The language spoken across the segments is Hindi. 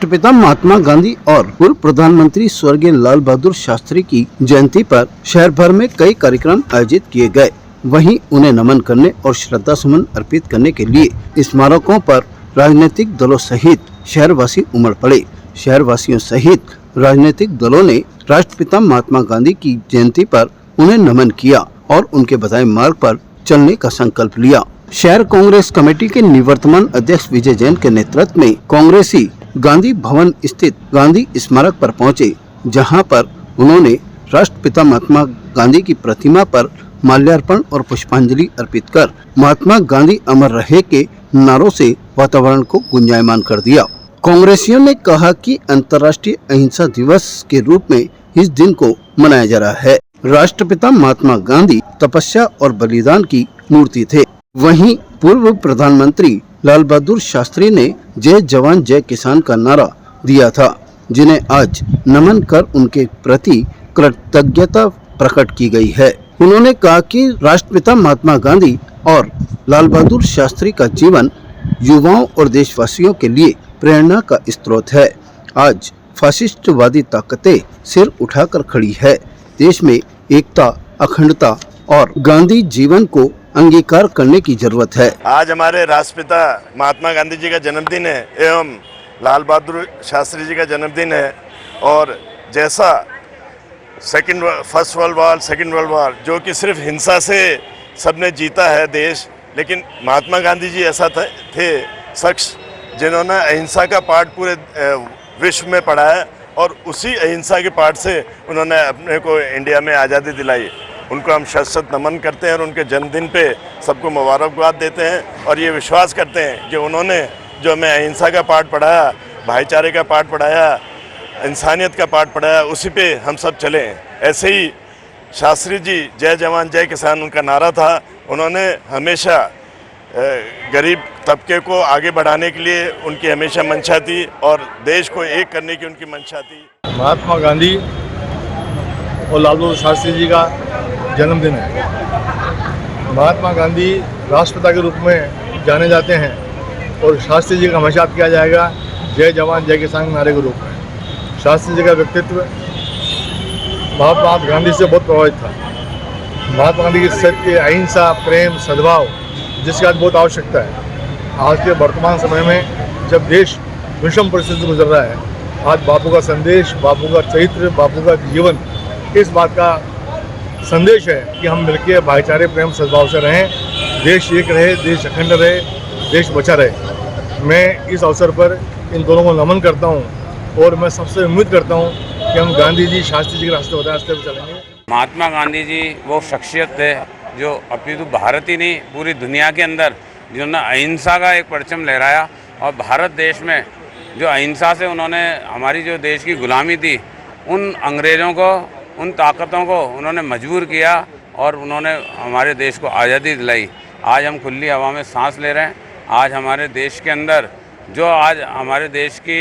राष्ट्रपिता महात्मा गांधी और पूर्व प्रधानमंत्री स्वर्गीय लाल बहादुर शास्त्री की जयंती पर शहर भर में कई कार्यक्रम आयोजित किए गए। वहीं उन्हें नमन करने और श्रद्धा सुमन अर्पित करने के लिए स्मारकों पर राजनीतिक दलों सहित शहरवासी उमड़ पड़े। शहरवासियों सहित राजनीतिक दलों ने राष्ट्रपिता महात्मा गांधी की जयंती पर उन्हें नमन किया और उनके बताए मार्ग पर चलने का संकल्प लिया। शहर कांग्रेस कमेटी के निवर्तमान अध्यक्ष विजय जैन के नेतृत्व में कांग्रेसी गांधी भवन स्थित गांधी स्मारक पर पहुंचे, जहां पर उन्होंने राष्ट्रपिता महात्मा गांधी की प्रतिमा पर माल्यार्पण और पुष्पांजलि अर्पित कर महात्मा गांधी अमर रहे के नारों से वातावरण को गुंजायमान कर दिया। कांग्रेसियों ने कहा कि अंतर्राष्ट्रीय अहिंसा दिवस के रूप में इस दिन को मनाया जा रहा है। राष्ट्रपिता महात्मा गांधी तपस्या और बलिदान की मूर्ति थे। वहीं पूर्व प्रधानमंत्री लाल बहादुर शास्त्री ने जय जवान जय किसान का नारा दिया था, जिन्हें आज नमन कर उनके प्रति कृतज्ञता प्रकट की गई है। उन्होंने कहा कि राष्ट्रपिता महात्मा गांधी और लाल बहादुर शास्त्री का जीवन युवाओं और देशवासियों के लिए प्रेरणा का स्रोत है। आज फासिस्टवादी ताकतें सिर उठाकर खड़ी है। देश में एकता, अखंडता और गांधी जीवन को अंगीकार करने की जरूरत है। आज हमारे राष्ट्रपिता महात्मा गांधी जी का जन्मदिन है एवं लाल बहादुर शास्त्री जी का जन्मदिन है। और जैसा first world war, second world war, जो कि सिर्फ हिंसा से सबने जीता है देश, लेकिन महात्मा गांधी जी ऐसा थे शख्स जिन्होंने अहिंसा का पाठ पूरे विश्व में पढ़ाया और उसी अहिंसा के पाठ से उन्होंने अपने को इंडिया में आज़ादी दिलाई। उनको हम शत नमन करते हैं और उनके जन्मदिन पे सबको मुबारकबाद देते हैं और ये विश्वास करते हैं कि उन्होंने जो हमें अहिंसा का पाठ पढ़ाया, भाईचारे का पाठ पढ़ाया, इंसानियत का पाठ पढ़ाया, उसी पे हम सब चलें। ऐसे ही शास्त्री जी जय जवान जय किसान उनका नारा था। उन्होंने हमेशा गरीब तबके को आगे बढ़ाने के लिए उनकी हमेशा मंशा थी और देश को एक करने की उनकी मंशा थी। महात्मा गांधी और लाल बहादुर शास्त्री जी का जन्मदिन है। महात्मा गांधी राष्ट्रपिता के रूप में जाने जाते हैं और शास्त्री जी का हमेशा याद किया जाएगा जय जवान जय किसान के नारे के रूप में। शास्त्री जी का व्यक्तित्व महात्मा गांधी से बहुत प्रभावित था। महात्मा गांधी की सत्य, अहिंसा, प्रेम, सद्भाव, जिसकी आज बहुत आवश्यकता है। आज के वर्तमान समय में जब देश विषम परिस्थिति से गुजर रहा है, आज बापू का संदेश, बापू का चरित्र, बापू का जीवन इस बात का संदेश है कि हम मिलकर भाईचारे, प्रेम, सद्भाव से रहें, देश एक रहे, देश अखंड रहे, देश बचा रहे। मैं इस अवसर पर इन दोनों को नमन करता हूं और मैं सबसे उम्मीद करता हूं कि हम गांधी जी, शास्त्री जी के रास्ते पर चलेंगे। महात्मा गांधी जी वो शख्सियत थे जो अपितु भारत ही नहीं पूरी दुनिया के अंदर जिन्होंने अहिंसा का एक परचम लहराया और भारत देश में जो अहिंसा से उन्होंने हमारी जो देश की गुलामी थी, उन अंग्रेज़ों को, उन ताकतों को उन्होंने मजबूर किया और उन्होंने हमारे देश को आज़ादी दिलाई। आज हम खुली हवा में सांस ले रहे हैं। आज हमारे देश के अंदर जो आज हमारे देश की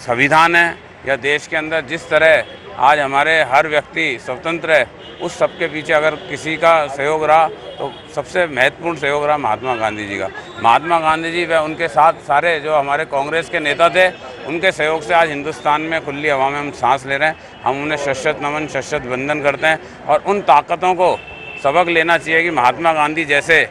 संविधान है या देश के अंदर जिस तरह आज हमारे हर व्यक्ति स्वतंत्र है, उस सब के पीछे अगर किसी का सहयोग रहा तो सबसे महत्वपूर्ण सहयोग रहा महात्मा गांधी जी का। महात्मा गांधी जी व उनके साथ सारे जो हमारे कांग्रेस के नेता थे, उनके सहयोग से आज हिंदुस्तान में खुली हवा में हम सांस ले रहे हैं। हम उन्हें शत नमन, शत वंदन करते हैं और उन ताकतों को सबक लेना चाहिए कि महात्मा गांधी जैसे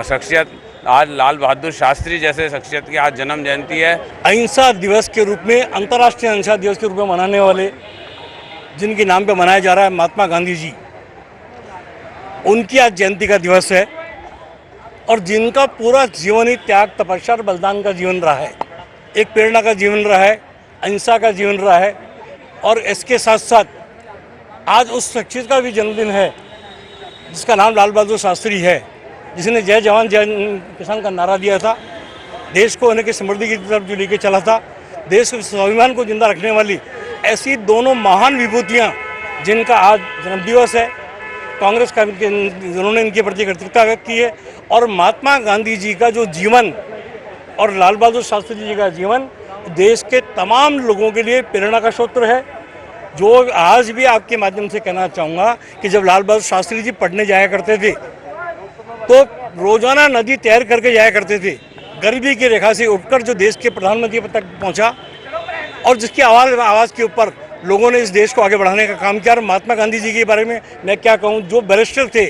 शख्सियत, आज लाल बहादुर शास्त्री जैसे शख्सियत की आज जन्म जयंती है। अहिंसा दिवस के रूप में, अंतर्राष्ट्रीय अहिंसा दिवस के रूप में मनाने वाले जिनके नाम पे मनाया जा रहा है महात्मा गांधी जी, उनकी आज जयंती का दिवस है और जिनका पूरा जीवन ही त्याग, तपस्या और बलिदान का जीवन रहा है, एक प्रेरणा का जीवन रहा है, अहिंसा का जीवन रहा है। और इसके साथ साथ आज उस शख्सियत का भी जन्मदिन है जिसका नाम लाल बहादुर शास्त्री है, जिसने जय जवान जय किसान का नारा दिया था, देश को होने की समृद्धि की तरफ जो लेके चला था, देश के स्वाभिमान को जिंदा रखने वाली ऐसी दोनों महान विभूतियाँ जिनका आज जन्मदिवस है। कांग्रेस का जिन्होंने इनके प्रति कृतज्ञता व्यक्त की है और महात्मा गांधी जी का जो जीवन और लाल बहादुर शास्त्री जी का जीवन देश के तमाम लोगों के लिए प्रेरणा का स्रोत है। जो आज भी आपके माध्यम से कहना चाहूँगा कि जब लाल बहादुर शास्त्री जी पढ़ने जाया करते थे तो रोजाना नदी तैर करके जाया करते थे। गरीबी की रेखा से उठकर जो देश के प्रधानमंत्री पद तक पहुंचा और जिसकी आवाज़ के ऊपर लोगों ने इस देश को आगे बढ़ाने का काम किया। और महात्मा गांधी जी के बारे में मैं क्या कहूँ, जो बैरिस्टर थे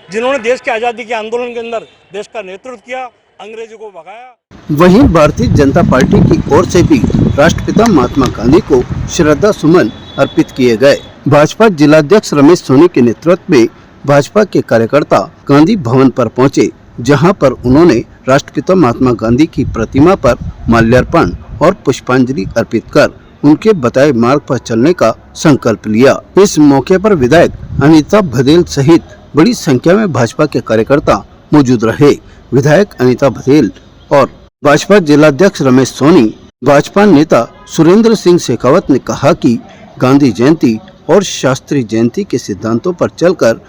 जिन्होंने देश की आज़ादी के आंदोलन के अंदर देश का नेतृत्व किया, अंग्रेजों को भगाया। वहीं भारतीय जनता पार्टी की ओर से भी राष्ट्रपिता महात्मा गांधी को श्रद्धा सुमन अर्पित किए गए। भाजपा जिलाध्यक्ष रमेश सोनी के नेतृत्व में भाजपा के कार्यकर्ता गांधी भवन पर पहुंचे, जहां पर उन्होंने राष्ट्रपिता महात्मा गांधी की प्रतिमा पर माल्यार्पण और पुष्पांजलि अर्पित कर उनके बताए मार्ग पर चलने का संकल्प लिया। इस मौके पर विधायक अनीता भदेल सहित बड़ी संख्या में भाजपा के कार्यकर्ता मौजूद रहे। विधायक अनीता भदेल और भाजपा जिलाध्यक्ष रमेश सोनी, भाजपा नेता सुरेंद्र सिंह शेखावत ने कहा कि गांधी जयंती और शास्त्री जयंती के सिद्धांतों पर चलकर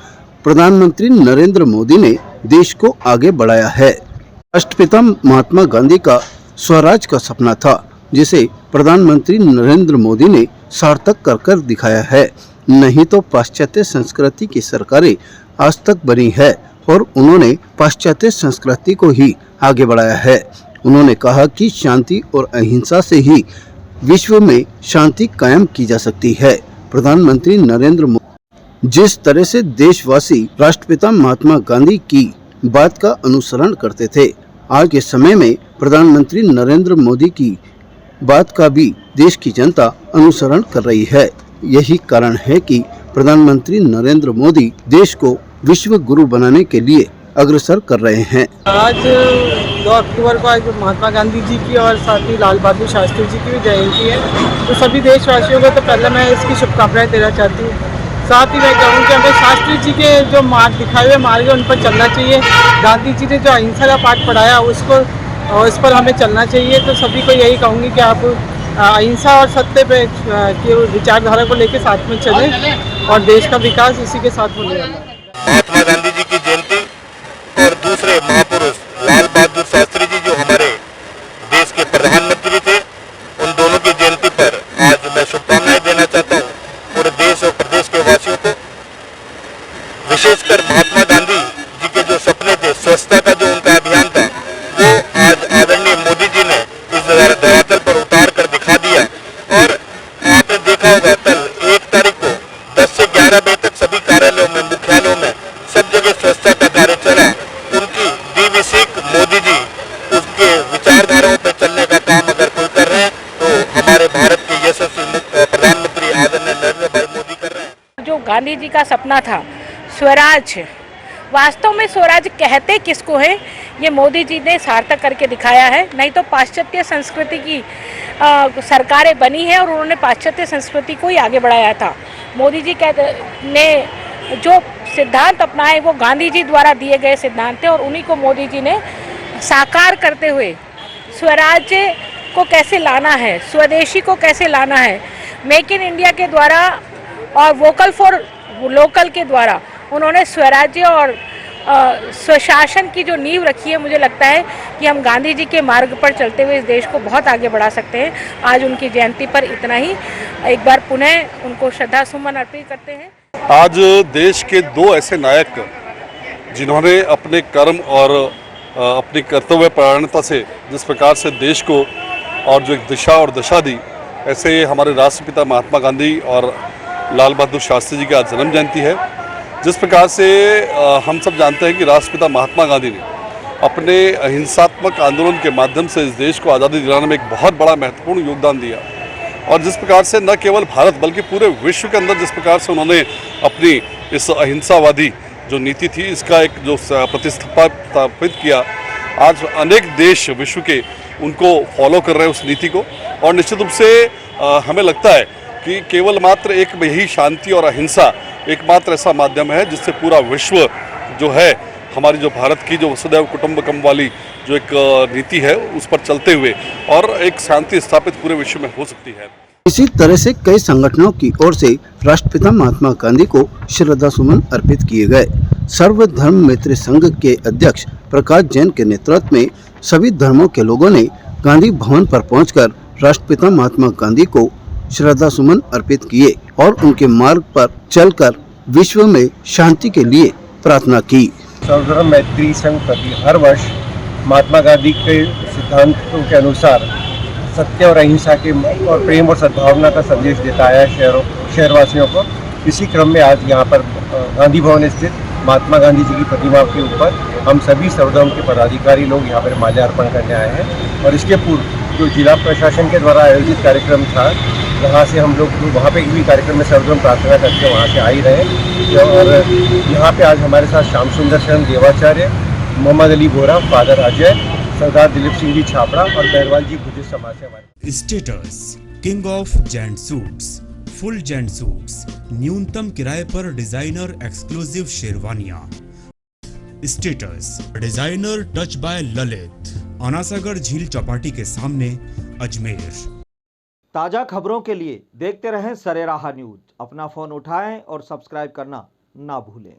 प्रधानमंत्री नरेंद्र मोदी ने देश को आगे बढ़ाया है। राष्ट्रपिता महात्मा गांधी का स्वराज का सपना था, जिसे प्रधानमंत्री नरेंद्र मोदी ने सार्थक कर दिखाया है। नहीं तो पाश्चात्य संस्कृति की सरकारें आज तक बनी है और उन्होंने पाश्चात्य संस्कृति को ही आगे बढ़ाया है। उन्होंने कहा कि शांति और अहिंसा से ही विश्व में शांति कायम की जा सकती है। प्रधानमंत्री नरेंद्र मोदी जिस तरह से देशवासी राष्ट्रपिता महात्मा गांधी की बात का अनुसरण करते थे, आज के समय में प्रधानमंत्री नरेंद्र मोदी की बात का भी देश की जनता अनुसरण कर रही है। यही कारण है कि प्रधानमंत्री नरेंद्र मोदी देश को विश्व गुरु बनाने के लिए अग्रसर कर रहे हैं। आज 2 अक्टूबर को आज महात्मा गांधी जी की और साथ ही लाल बहादुर शास्त्री जी की भी जयंती है, तो सभी देशवासियों को तो पहले मैं इसकी शुभकामनाएं देना चाहती हूँ। साथ ही मैं कहूँ कि हमें शास्त्री जी के जो मार्ग दिखाए हुए मार्ग है उन पर चलना चाहिए। गांधी जी ने जो अहिंसा का पाठ पढ़ाया उसको और इस पर हमें चलना चाहिए। तो सभी को यही कहूँगी कि आप अहिंसा और सत्य पे की विचारधारा को लेकर साथ में चलें और देश का विकास इसी के साथ होने वाला है। महात्मा गांधी जी की जयंती और दूसरे महापुरुष लाल बहादुर शास्त्री जी जो हमारे देश के प्रधानमंत्री थे, उन दोनों की जयंती पर आज मैं शुभकामनाएं देना चाहता हूँ पूरे देश और प्रदेश के वासियों को। विशेषकर महात्मा गांधी जी के जो सपने थे, स्वच्छता का जो उनका अभियान था, वो आज आदरणीय मोदी जी ने इस धरातल पर उतार कर दिखा दिया। और आपने देखा होगा कल 1 तारीख को 10 से 11 बजे तक सभी कार्यालयों में, मुख्यालयों में सब जगह स्वच्छता का कार्य चला। उनकी दीवी सीख मोदी जी उसके विचारधाराओं पर चलने का काम अगर कोई कर रहे हैं तो हमारे भारत के यशस्वी प्रधानमंत्री आदरणीय नरेंद्र भाई मोदी कर रहे हैं। जो गांधी जी का सपना था स्वराज, वास्तव में स्वराज कहते किसको है, ये मोदी जी ने सार्थक करके दिखाया है। नहीं तो पाश्चात्य संस्कृति की सरकारें बनी है और उन्होंने पाश्चात्य संस्कृति को ही आगे बढ़ाया था। मोदी जी ने जो सिद्धांत अपनाए वो गांधी जी द्वारा दिए गए सिद्धांत थे और उन्हीं को मोदी जी ने साकार करते हुए स्वराज्य को कैसे लाना है, स्वदेशी को कैसे लाना है, मेक इन इंडिया के द्वारा और वोकल फॉर लोकल के द्वारा उन्होंने स्वराज्य और स्वशासन की जो नींव रखी है। मुझे लगता है कि हम गांधी जी के मार्ग पर चलते हुए इस देश को बहुत आगे बढ़ा सकते हैं। आज उनकी जयंती पर इतना ही, एक बार पुनः उनको श्रद्धा सुमन अर्पित करते हैं। आज देश के 2 ऐसे नायक जिन्होंने अपने कर्म और अपनी कर्तव्य परायणता से जिस प्रकार से देश को और जो एक दिशा और दशा दी, ऐसे हमारे राष्ट्रपिता महात्मा गांधी और लाल बहादुर शास्त्री जी की आज जन्म जयंती है। जिस प्रकार से हम सब जानते हैं कि राष्ट्रपिता महात्मा गांधी ने अपने अहिंसात्मक आंदोलन के माध्यम से इस देश को आज़ादी दिलाने में एक बहुत बड़ा महत्वपूर्ण योगदान दिया, और जिस प्रकार से न केवल भारत बल्कि पूरे विश्व के अंदर जिस प्रकार से उन्होंने अपनी इस अहिंसावादी जो नीति थी इसका एक जो प्रतिस्थापित किया, आज अनेक देश विश्व के उनको फॉलो कर रहे हैं उस नीति को। और निश्चित रूप से हमें लगता है कि केवल मात्र एक यही शांति और अहिंसा एकमात्र ऐसा माध्यम है जिससे पूरा विश्व जो है हमारी जो भारत की जो वसुधैव कुटुंबकम वाली जो एक नीति है उस पर चलते हुए और एक शांति स्थापित पूरे विश्व में हो सकती है। इसी तरह से कई संगठनों की ओर से राष्ट्रपिता महात्मा गांधी को श्रद्धा सुमन अर्पित किए गए। सर्वधर्म मैत्री संघ के अध्यक्ष प्रकाश जैन के नेतृत्व में सभी धर्मों के लोगों ने गांधी भवन पर पहुंचकर राष्ट्रपिता महात्मा गांधी को श्रद्धा सुमन अर्पित किए और उनके मार्ग पर चलकर विश्व में शांति के लिए प्रार्थना की। सर्वधर्म मैत्री संघ प्रति हर वर्ष महात्मा गांधी के सिद्धांतों के अनुसार सत्य और अहिंसा के और प्रेम और सद्भावना का संदेश देता है शहरवासियों को। इसी क्रम में आज यहाँ पर गांधी भवन स्थित महात्मा गांधी जी की प्रतिमा के ऊपर हम सभी सर्वधर्म के पदाधिकारी लोग यहाँ पर माल्यार्पण करने आए हैं। और इसके पूर्व जो जिला प्रशासन के द्वारा आयोजित कार्यक्रम था, वहाँ से हम लोग वहाँ पे भी कार्यक्रम में सर्वधर्म प्रार्थना करके वहाँ से आ ही रहे। और यहाँ पे आज हमारे साथ श्याम सुंदर शरण देवाचार्य, मोहम्मद अली बोरा, फादर अजय, सरदार दिलीप सिंह जी छापड़ा और बैरवाल जी बुद्धिस्ट समाज से हमारे। Status king of gent suits, full gent suits, न्यूनतम किराए पर डिजाइनर एक्सक्लूसिव शेरवानियां। Status designer touch by Lalit, Anasagar झील चौपाटी के सामने, अजमेर। ताज़ा खबरों के लिए देखते रहें सरेराह न्यूज। अपना फ़ोन उठाएं और सब्सक्राइब करना ना भूलें।